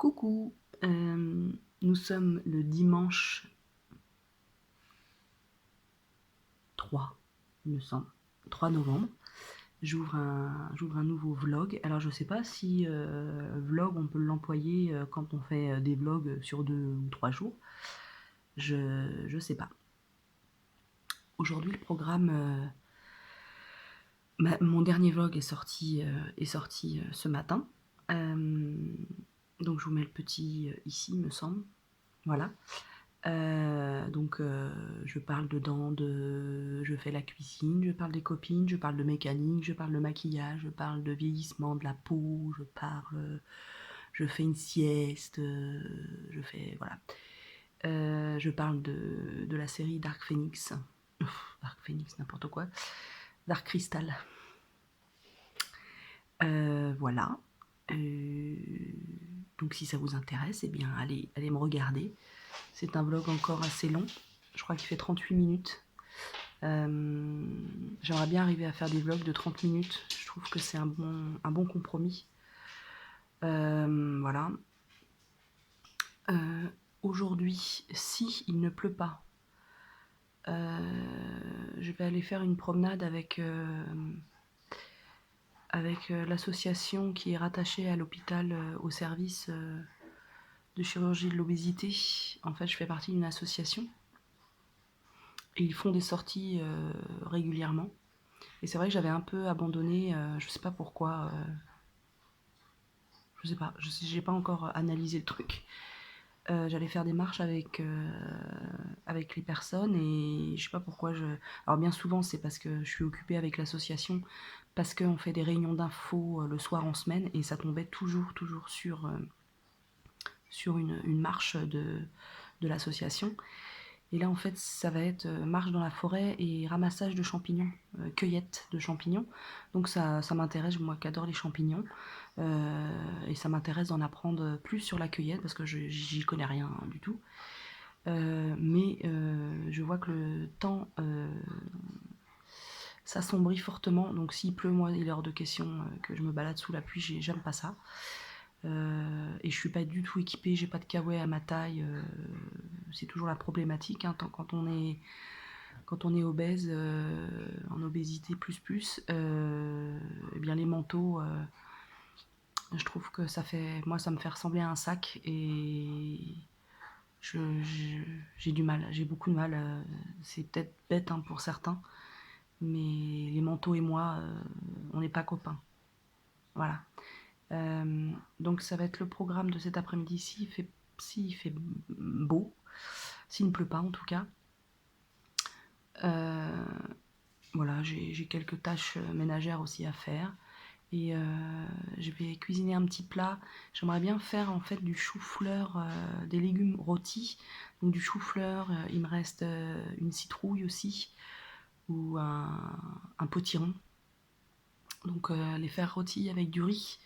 Coucou, nous sommes le dimanche 3, il me semble, 3 novembre. J'ouvre un nouveau vlog. Alors je sais pas si vlog on peut l'employer quand on fait des vlogs sur 2 ou 3 jours. Je sais pas. Aujourd'hui le programme, mon dernier vlog est sorti ce matin. Donc je vous mets le petit ici, me semble. Voilà. Je parle dedans je fais la cuisine, je parle des copines, je parle de mécanique, je parle de maquillage, je parle de vieillissement de la peau, je fais une sieste, voilà. Je parle de la série Dark Phoenix. Dark Phoenix, n'importe quoi. Dark Crystal. Voilà. Donc si ça vous intéresse, eh bien allez me regarder. C'est un vlog encore assez long. Je crois qu'il fait 38 minutes. J'aimerais bien arriver à faire des vlogs de 30 minutes. Je trouve que c'est un bon compromis. Voilà. Aujourd'hui, si il ne pleut pas, je vais aller faire une promenade avec l'association qui est rattachée à l'hôpital, au service de chirurgie de l'obésité. En fait, je fais partie d'une association. Et ils font des sorties régulièrement. Et c'est vrai que j'avais un peu abandonné, je sais pas pourquoi, je sais pas, j'ai pas encore analysé le truc. J'allais faire des marches avec les personnes et je sais pas pourquoi Alors bien souvent c'est parce que je suis occupée avec l'association, parce qu'on fait des réunions d'infos le soir en semaine et ça tombait toujours sur une marche de l'association. Et là, en fait, ça va être marche dans la forêt et ramassage de champignons, cueillette de champignons. Donc ça m'intéresse, moi qui adore les champignons. Et ça m'intéresse d'en apprendre plus sur la cueillette parce que j'y connais rien du tout. Mais je vois que le temps s'assombrit fortement. Donc s'il pleut, moi, il est hors de question que je me balade sous la pluie, j'aime pas ça. Et je suis pas du tout équipée, j'ai pas de kawaii à ma taille, c'est toujours la problématique hein, quand on est obèse, en obésité plus, et bien les manteaux, je trouve que ça me fait ressembler à un sac et j'ai du mal, j'ai beaucoup de mal, c'est peut-être bête hein, pour certains, mais les manteaux et moi, on n'est pas copains, voilà. Donc ça va être le programme de cet après-midi s'il fait beau, s'il ne pleut pas en tout cas. Voilà, j'ai quelques tâches ménagères aussi à faire et je vais cuisiner un petit plat. J'aimerais bien faire en fait du chou-fleur, des légumes rôtis, donc du chou-fleur, il me reste une citrouille aussi ou un potiron, donc les faire rôtis avec du riz,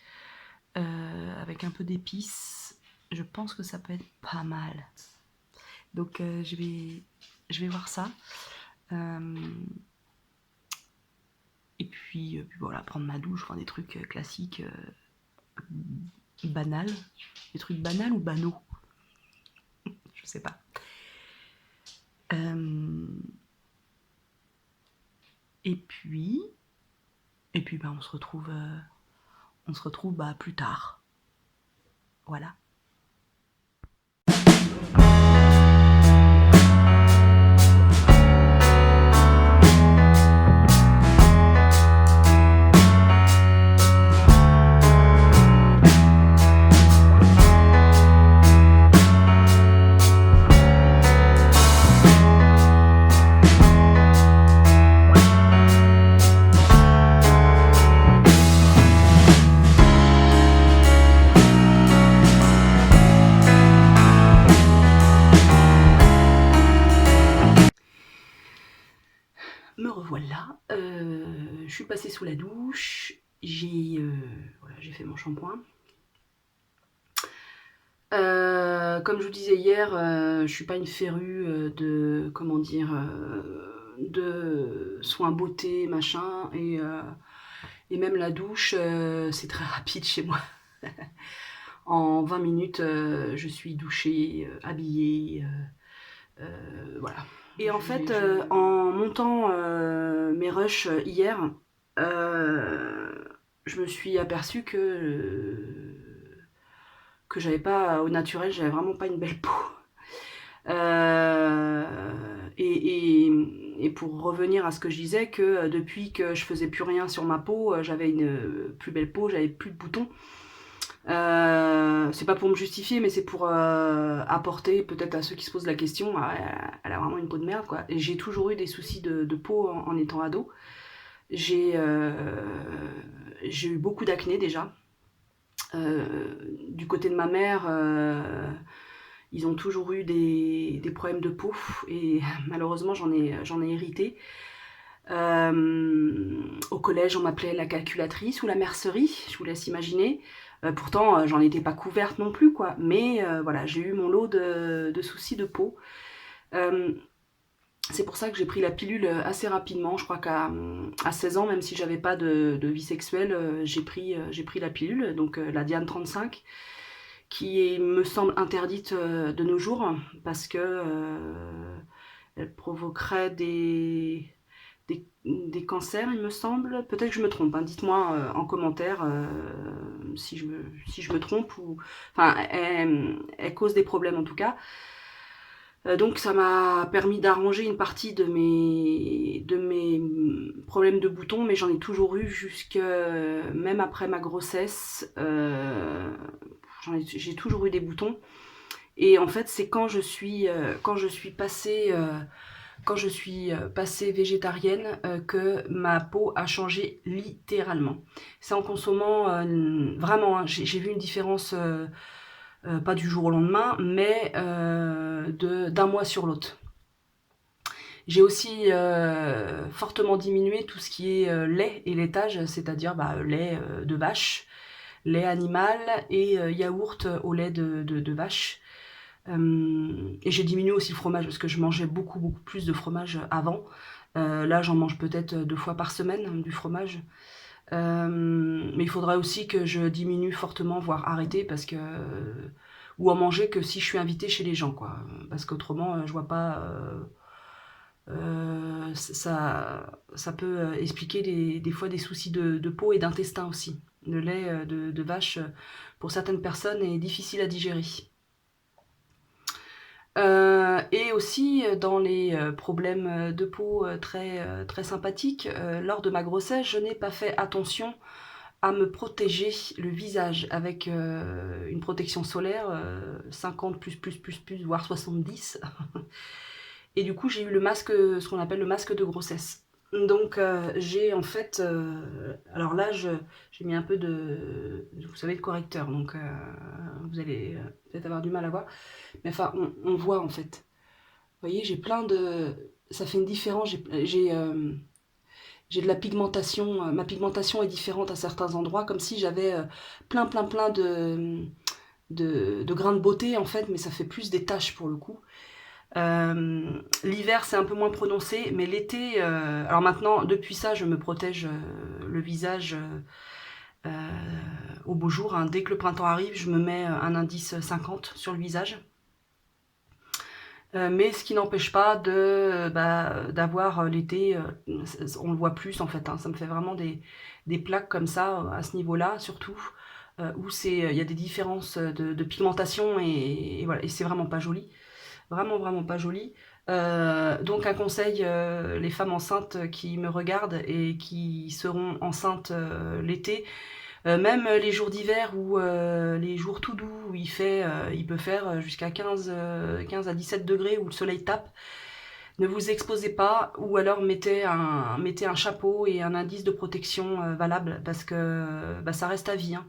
avec un peu d'épices. Je pense que ça peut être pas mal. Donc je vais voir ça. Et puis voilà, prendre ma douche, enfin des trucs classiques, banals. Des trucs banals ou banaux, je sais pas. Et puis bah, on se retrouve plus tard. Voilà. Me revoilà, je suis passée sous la douche, j'ai fait mon shampoing. Comme je vous disais hier, je suis pas une férue de soins beauté machin et même la douche c'est très rapide chez moi. En 20 minutes, je suis douchée, habillée, voilà. Et en fait, en montant mes rushs hier, je me suis aperçue que j'avais pas, au naturel, j'avais vraiment pas une belle peau. Euh, et pour revenir à ce que je disais, que depuis que je faisais plus rien sur ma peau, j'avais une plus belle peau, j'avais plus de boutons. C'est pas pour me justifier, mais c'est pour apporter peut-être à ceux qui se posent la question, elle a vraiment une peau de merde, quoi. Et j'ai toujours eu des soucis de peau en étant ado. J'ai eu beaucoup d'acné déjà. Du côté de ma mère, ils ont toujours eu des problèmes de peau et malheureusement j'en ai hérité. Au collège, on m'appelait la calculatrice ou la mercerie, je vous laisse imaginer. Pourtant, j'en étais pas couverte non plus, quoi. Mais voilà, j'ai eu mon lot de soucis de peau. C'est pour ça que j'ai pris la pilule assez rapidement. Je crois qu'à 16 ans, même si j'avais pas de vie sexuelle, j'ai pris la pilule, donc la Diane 35, qui me semble interdite de nos jours parce que elle provoquerait des cancers, il me semble. Peut-être que je me trompe, hein. Dites-moi en commentaire si je me trompe. Enfin, elle cause des problèmes en tout cas. Donc ça m'a permis d'arranger une partie de mes problèmes de boutons, mais j'en ai toujours eu jusque même après ma grossesse. J'ai toujours eu des boutons. Et en fait, c'est quand je suis passée végétarienne que ma peau a changé littéralement. C'est en consommant vraiment, hein, j'ai vu une différence, pas du jour au lendemain, mais d'un mois sur l'autre. J'ai aussi fortement diminué tout ce qui est lait et laitage, c'est-à-dire lait de vache, lait animal et yaourt au lait de vache. Et j'ai diminué aussi le fromage parce que je mangeais beaucoup plus de fromage avant. Là, j'en mange peut-être 2 fois par semaine du fromage. Mais il faudrait aussi que je diminue fortement, voire arrêter, parce que ou en manger que si je suis invitée chez les gens, quoi. Parce qu'autrement, je vois pas. Ça peut expliquer des fois des soucis de peau et d'intestin aussi. Le lait de vache, pour certaines personnes, est difficile à digérer. Et aussi dans les problèmes de peau très sympathiques, lors de ma grossesse, je n'ai pas fait attention à me protéger le visage avec une protection solaire 50 plus, voire 70. Et du coup, j'ai eu le masque, ce qu'on appelle le masque de grossesse. Donc j'ai en fait, alors là j'ai mis un peu vous savez, de correcteur, donc vous allez peut-être avoir du mal à voir, mais enfin on voit en fait. Vous voyez, j'ai plein de, ça fait une différence. J'ai de la pigmentation, ma pigmentation est différente à certains endroits, comme si j'avais plein de grains de beauté en fait, mais ça fait plus des taches pour le coup. L'hiver c'est un peu moins prononcé, mais l'été, alors maintenant depuis ça je me protège le visage au beau jour, hein. Dès que le printemps arrive je me mets un indice 50 sur le visage, mais ce qui n'empêche pas d'avoir l'été, on le voit plus en fait, hein. Ça me fait vraiment des plaques comme ça à ce niveau là surtout, où il y a des différences de pigmentation et voilà, et c'est vraiment pas joli. Vraiment pas joli. Donc un conseil, les femmes enceintes qui me regardent et qui seront enceintes l'été, même les jours d'hiver ou les jours tout doux où il peut faire jusqu'à 15 à 17 degrés où le soleil tape, ne vous exposez pas, ou alors mettez un chapeau et un indice de protection valable, parce que ça reste à vie, hein.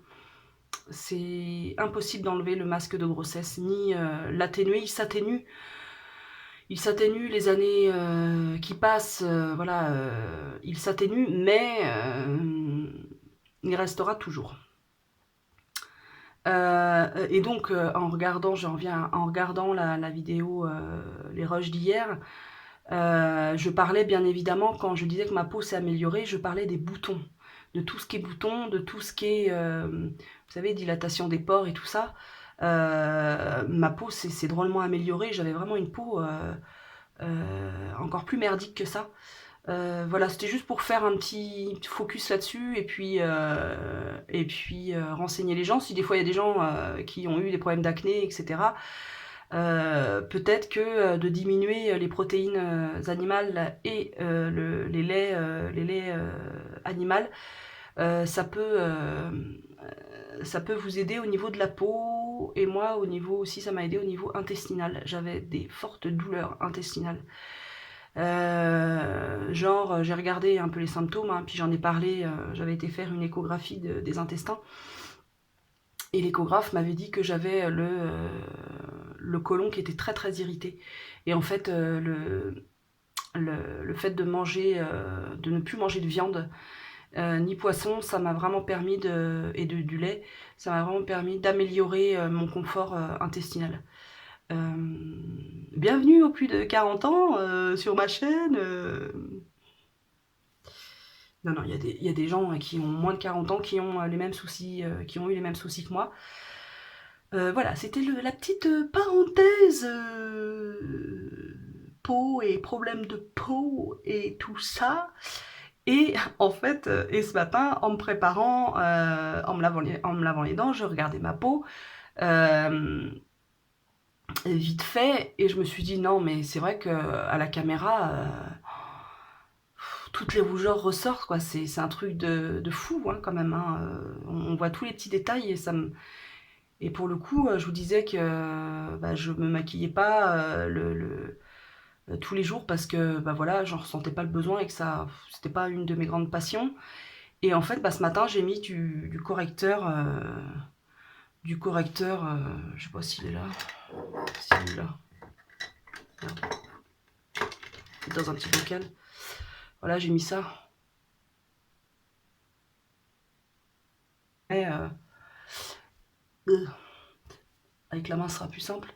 C'est impossible d'enlever le masque de grossesse, ni l'atténuer. Il s'atténue les années qui passent, voilà, il s'atténue, mais il restera toujours. Et donc, en regardant, j'en reviens, en regardant la vidéo, les rushs d'hier, je parlais bien évidemment, quand je disais que ma peau s'est améliorée, je parlais des boutons, tout ce qui est boutons, de tout ce qui est, vous savez, dilatation des pores et tout ça. Ma peau s'est drôlement améliorée, j'avais vraiment une peau encore plus merdique que ça. Voilà, c'était juste pour faire un petit focus là-dessus et puis, renseigner les gens. Si des fois il y a des gens qui ont eu des problèmes d'acné, etc., peut-être que de diminuer les protéines animales et les laits animaux, ça peut vous aider au niveau de la peau. Et moi, au niveau aussi, ça m'a aidé au niveau intestinal. J'avais des fortes douleurs intestinales. Genre, j'ai regardé un peu les symptômes, hein, puis j'en ai parlé, j'avais été faire une échographie des intestins. Et l'échographe m'avait dit que j'avais le côlon qui était très très irrité. Et en fait, le fait de manger, de ne plus manger de viande, ni poisson, ça m'a vraiment permis du lait, ça m'a vraiment permis d'améliorer mon confort intestinal. Bienvenue aux plus de 40 ans sur ma chaîne. Non, non, il y a des gens qui ont moins de 40 ans qui ont les mêmes soucis, qui ont eu les mêmes soucis que moi. Voilà, c'était la petite parenthèse peau et problèmes de peau et tout ça. Et en fait, et ce matin, en me préparant, en me lavant les dents, je regardais ma peau vite fait et je me suis dit non, mais c'est vrai que à la caméra, toutes les rougeurs ressortent, quoi. C'est un truc de fou, hein, quand même. Hein. On voit tous les petits détails et ça me. Et pour le coup, je vous disais que bah, je me maquillais pas tous les jours parce que bah, voilà, j'en ressentais pas le besoin et que ça, c'était pas une de mes grandes passions. Et en fait, bah, ce matin, j'ai mis du correcteur. Je sais pas s'il est là. S'il est là. C'est dans un petit bocal. Voilà, j'ai mis ça. Et, avec la main, ce sera plus simple.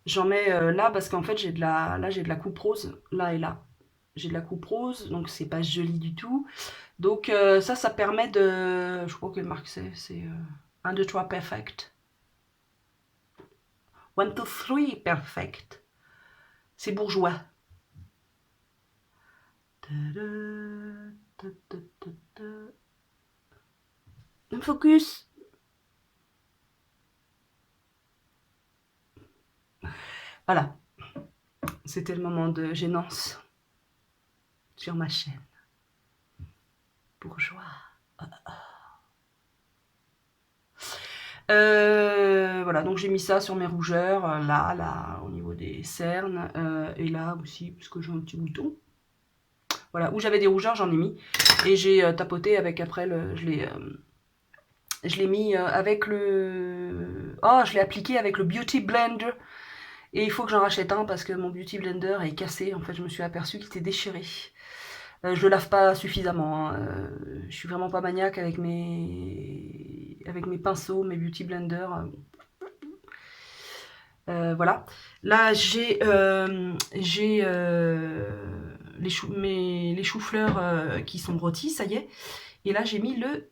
J'en mets là parce qu'en fait, j'ai de la coupe rose, là et là. J'ai de la coupe rose, donc c'est pas joli du tout. Donc ça permet de... Je crois quelle marque c'est 1, 2, 3 Perfect. 1, 2, 3 Perfect. C'est bourgeois. Focus. Voilà. C'était le moment de gênance sur ma chaîne. Bourgeois. Voilà, donc j'ai mis ça sur mes rougeurs, là, au niveau des cernes, et là aussi, parce que j'ai un petit bouton. Voilà, où j'avais des rougeurs, j'en ai mis. Et j'ai tapoté avec, après, je l'ai mis avec le... Oh, je l'ai appliqué avec le Beauty Blender. Et il faut que j'en rachète un parce que mon Beauty Blender est cassé. En fait, je me suis aperçue qu'il était déchiré. Je le lave pas suffisamment. Hein. Je suis vraiment pas maniaque avec mes pinceaux, mes Beauty Blender. Voilà. Là, j'ai les choux-fleurs qui sont rôtis, ça y est. Et là, j'ai mis le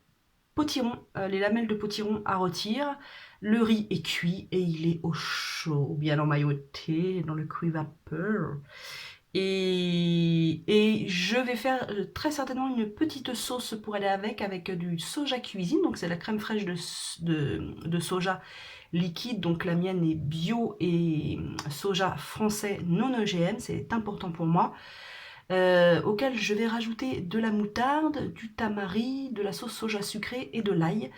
potiron, les lamelles de potiron à rôtir. Le riz est cuit et il est au chaud, bien emmailloté dans le cuit vapeur. Et je vais faire très certainement une petite sauce pour aller avec du soja cuisine. Donc c'est la crème fraîche de soja liquide. Donc la mienne est bio et soja français non OGM. C'est important pour moi. Auquel je vais rajouter de la moutarde, du tamari, de la sauce soja sucrée et de l'ail.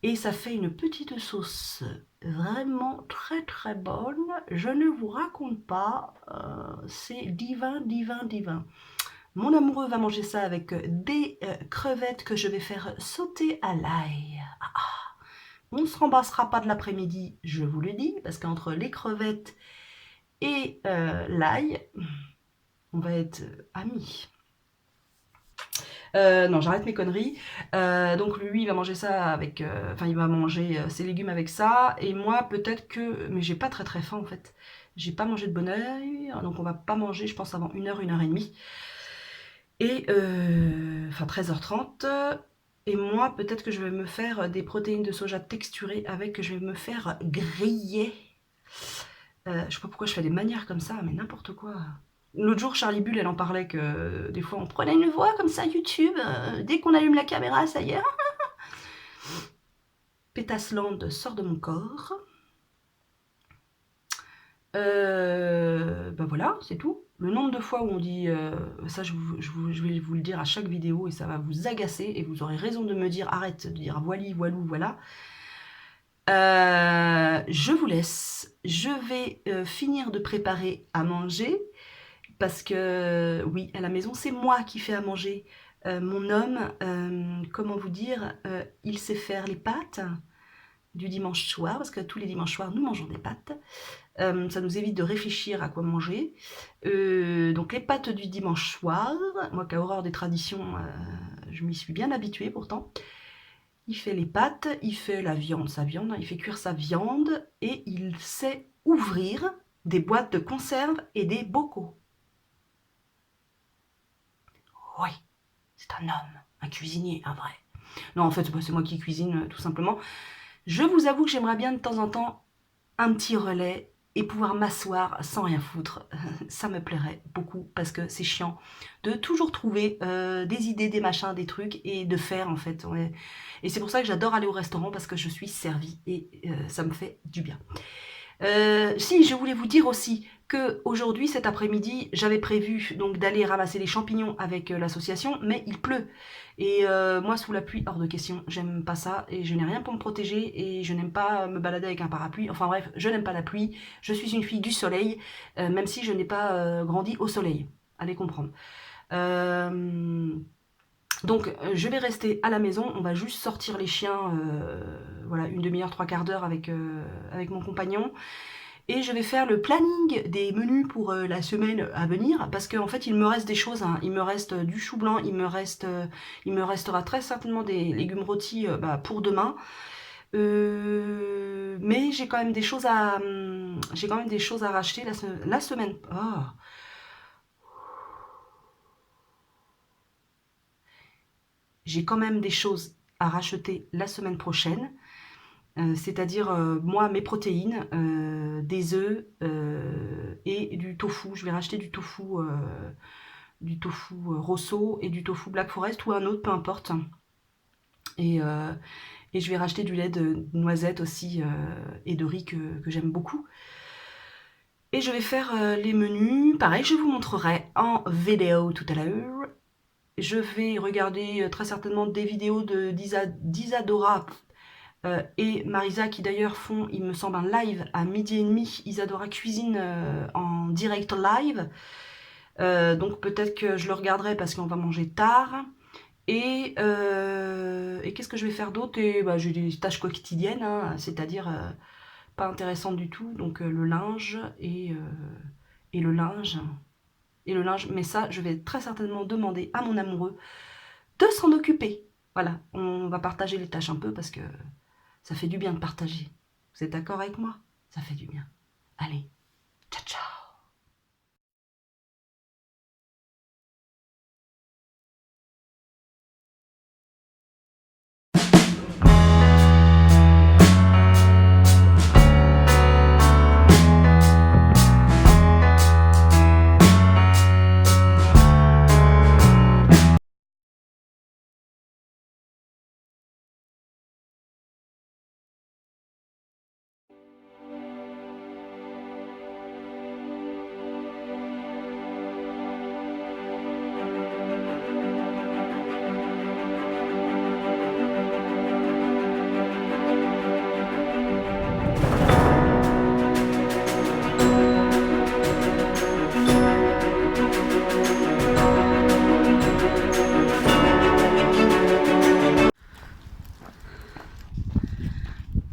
Et ça fait une petite sauce vraiment très très bonne. Je ne vous raconte pas, c'est divin, divin, divin. Mon amoureux va manger ça avec des crevettes que je vais faire sauter à l'ail. On ne se rembassera pas de l'après-midi, je vous le dis, parce qu'entre les crevettes et l'ail, on va être amis. Non, j'arrête mes conneries. Donc lui, il va manger ça avec... Enfin, il va manger ses légumes avec ça. Et moi, peut-être que... Mais j'ai pas très très faim, en fait. J'ai pas mangé de bonne heure. Donc on va pas manger, je pense, avant 1 heure, 1 heure et demie. Et... Enfin, 13h30. Et moi, peut-être que je vais me faire des protéines de soja texturées avec, que je vais me faire griller. Je sais pas pourquoi je fais des manières comme ça, mais n'importe quoi. L'autre jour, Charlie Bull, elle en parlait que des fois on prenait une voix comme ça YouTube, dès qu'on allume la caméra, ça y est. Pétasland sort de mon corps. Ben voilà, c'est tout. Le nombre de fois où on dit, ça je vais vous le dire à chaque vidéo et ça va vous agacer et vous aurez raison de me dire arrête de dire voili, voilou, voilà. Je vous laisse. Je vais finir de préparer à manger parce que oui, à la maison, c'est moi qui fais à manger. Mon homme, comment vous dire, il sait faire les pâtes du dimanche soir parce que tous les dimanches soirs, nous mangeons des pâtes. Ça nous évite de réfléchir à quoi manger. Donc les pâtes du dimanche soir, moi qui ai horreur des traditions, je m'y suis bien habituée pourtant. Il fait les pâtes, il fait la viande, sa viande, il fait cuire sa viande et il sait ouvrir des boîtes de conserve et des bocaux. Oui, c'est un homme, un cuisinier, un vrai. Non, en fait, c'est moi qui cuisine, tout simplement. Je vous avoue que j'aimerais bien de temps en temps un petit relais et pouvoir m'asseoir sans rien foutre. Ça me plairait beaucoup parce que c'est chiant de toujours trouver des idées, des machins, des trucs et de faire en fait. Ouais. Et c'est pour ça que j'adore aller au restaurant parce que je suis servie et ça me fait du bien. Si, je voulais vous dire aussi que aujourd'hui, cet après-midi, j'avais prévu donc d'aller ramasser les champignons avec l'association, mais il pleut. Et moi, sous la pluie, hors de question, j'aime pas ça, et je n'ai rien pour me protéger, et je n'aime pas me balader avec un parapluie. Enfin bref, je n'aime pas la pluie, je suis une fille du soleil, même si je n'ai pas grandi au soleil. Allez comprendre. Donc je vais rester à la maison, on va juste sortir les chiens, voilà, une demi-heure, trois quarts d'heure avec mon compagnon. Et je vais faire le planning des menus pour la semaine à venir parce qu'en fait il me reste des choses, hein. Il me reste du chou blanc, il me restera très certainement des légumes rôtis pour demain. Mais j'ai quand même des choses à racheter la semaine. Oh. J'ai quand même des choses à racheter la semaine prochaine. C'est-à-dire moi mes protéines, des œufs et du tofu. Je vais racheter du tofu Rosso et du tofu Black Forest ou un autre, peu importe. Et, euh, et je vais racheter du lait de noisette aussi et de riz que j'aime beaucoup. Et je vais faire les menus. Pareil, je vous montrerai en vidéo tout à l'heure. Je vais regarder très certainement des vidéos d'Isadora et Marisa qui d'ailleurs font, il me semble, un live à 12h30. Isadora cuisine en direct live. Donc peut-être que je le regarderai parce qu'on va manger tard. Et qu'est-ce que je vais faire d'autre? Et j'ai des tâches quotidiennes, hein, c'est-à-dire pas intéressantes du tout. Donc le linge et le linge. Et le linge, mais ça, je vais très certainement demander à mon amoureux de s'en occuper. Voilà, on va partager les tâches un peu parce que ça fait du bien de partager. Vous êtes d'accord avec moi? Ça fait du bien. Allez, ciao ciao!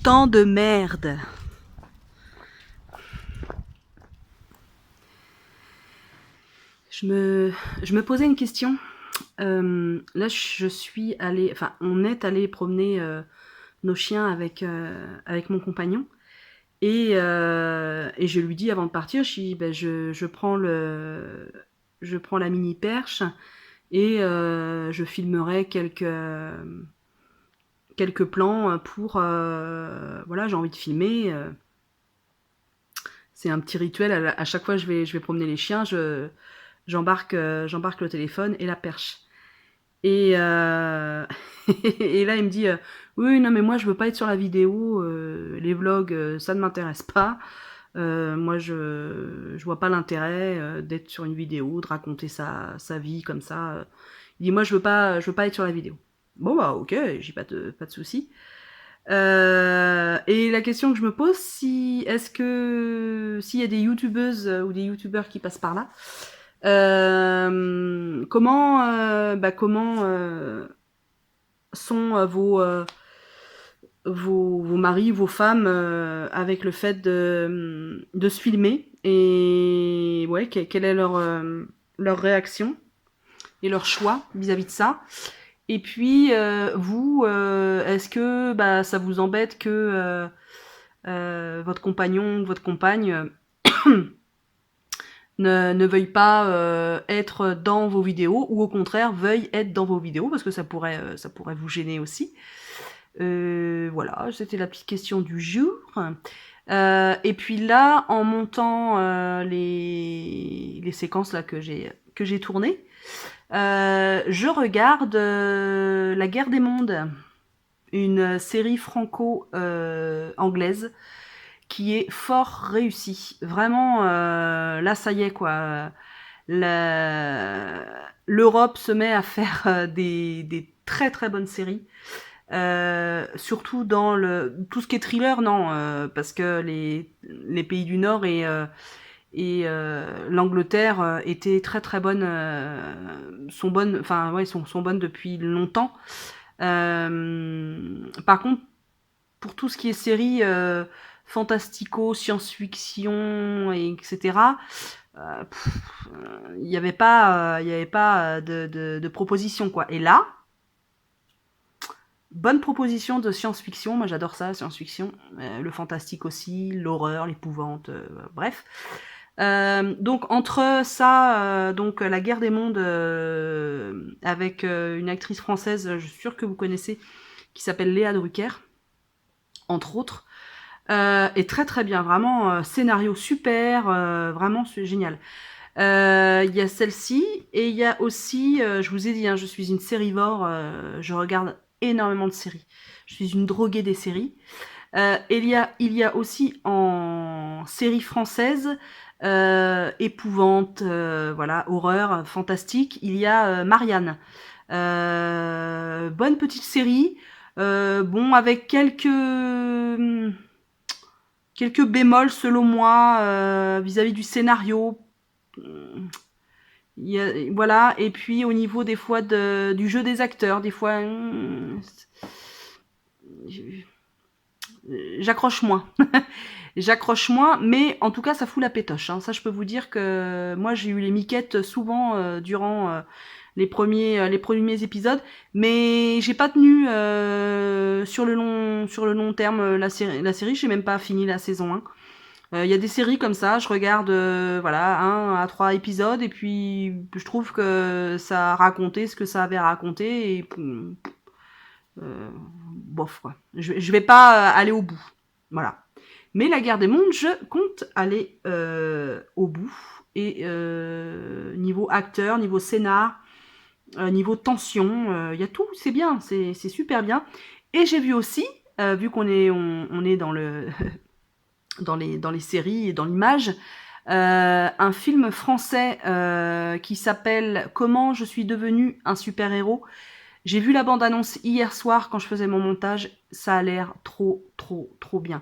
Tant de merde. Je me posais une question. Là, je suis allée, enfin, on est allé promener nos chiens avec mon compagnon. Et je lui dis avant de partir, je prends la mini perche et je filmerai quelques plans pour... voilà, j'ai envie de filmer. C'est un petit rituel. À chaque fois je vais promener les chiens, j'embarque le téléphone et la perche. Et, et là, il me dit oui, non, mais moi, je veux pas être sur la vidéo. Les vlogs, ça ne m'intéresse pas. Moi, je vois pas l'intérêt d'être sur une vidéo, de raconter sa vie comme ça. Il dit moi, je veux pas être sur la vidéo. Bon, bah, ok, j'ai pas de souci. Et la question que je me pose, est-ce que s'il y a des youtubeuses ou des youtubeurs qui passent par là, comment sont vos maris, vos femmes avec le fait de se filmer et ouais, quelle est leur réaction et leur choix vis-à-vis de ça. Et puis vous, est-ce que ça vous embête que votre compagnon, votre compagne ne veuille pas être dans vos vidéos ou au contraire veuille être dans vos vidéos parce que ça pourrait vous gêner aussi. Voilà, c'était la petite question du jour. Et puis là, en montant les séquences là que j'ai tournées, je regarde La Guerre des Mondes, une série franco-anglaise qui est fort réussie. Vraiment, là, ça y est, quoi. L'Europe se met à faire des très très bonnes séries. Surtout dans tout ce qui est thriller, non, parce que les pays du Nord et l'Angleterre étaient très très bonnes, sont bonnes, enfin ouais, sont bonnes depuis longtemps. Par contre, pour tout ce qui est séries fantastico, science-fiction, etc. Il n'y avait pas, de proposition, quoi. Et là, bonne proposition de science-fiction. Moi, j'adore ça, science-fiction. Le fantastique aussi, l'horreur, l'épouvante, bref. Donc entre ça, donc La Guerre des Mondes avec une actrice française, je suis sûre que vous connaissez, qui s'appelle Léa Drucker, entre autres, est très très bien, vraiment scénario super, vraiment c'est génial. Il y a celle-ci et il y a aussi, je vous ai dit, hein, je suis une sérivore, je regarde énormément de séries. Je suis une droguée des séries. Il y a aussi en série française épouvante, voilà, horreur, fantastique. Il y a Marianne. Bonne petite série. Bon, avec quelques bémols selon moi vis-à-vis du scénario. Voilà, et puis au niveau des fois du jeu des acteurs, des fois j'accroche moins. J'accroche moins, mais en tout cas ça fout la pétoche, hein. Ça je peux vous dire que moi j'ai eu les miquettes souvent durant les premiers épisodes, mais j'ai pas tenu sur le long terme la série, j'ai même pas fini la saison 1. Il y a des séries comme ça, je regarde voilà 1 à 3 épisodes et puis je trouve que ça a raconté ce que ça avait raconté et bof quoi. Je vais pas aller au bout. Voilà. Mais La Guerre des Mondes, je compte aller au bout. Et niveau acteur, niveau scénar, niveau tension, il y a tout, c'est bien, c'est super bien. Et j'ai vu aussi, vu qu'on est, on est dans le dans les séries et dans l'image, un film français qui s'appelle Comment je suis devenu un super-héros. J'ai vu la bande-annonce hier soir quand je faisais mon montage, ça a l'air trop, trop, trop bien.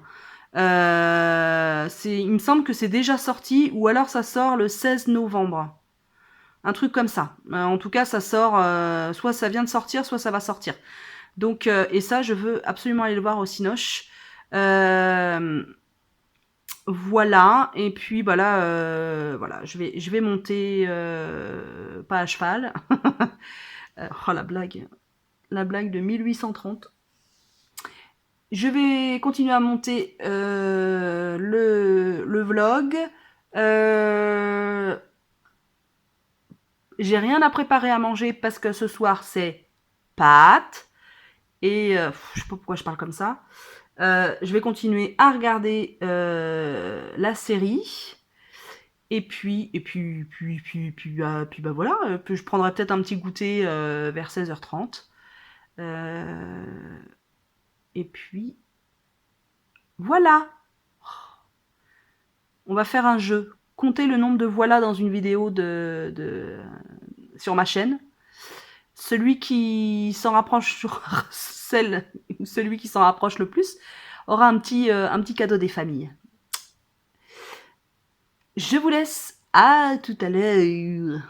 Il me semble que c'est déjà sorti, ou alors ça sort le 16 novembre. Un truc comme ça. En tout cas, ça sort, soit ça vient de sortir, soit ça va sortir. Donc, et ça, je veux absolument aller le voir au Cinoche. Voilà, et puis voilà, je vais monter pas à cheval. Oh la blague de 1830. Je vais continuer à monter le vlog. J'ai rien à préparer à manger parce que ce soir c'est pâtes. Et je sais pas pourquoi je parle comme ça. Je vais continuer à regarder la série. Et puis bah voilà, puis je prendrai peut-être un petit goûter vers 16h30. Et puis voilà. On va faire un jeu. Compter le nombre de voilà dans une vidéo sur ma chaîne. Celui qui s'en rapproche sur celui qui s'en rapproche le plus aura un petit cadeau des familles. Je vous laisse. À tout à l'heure.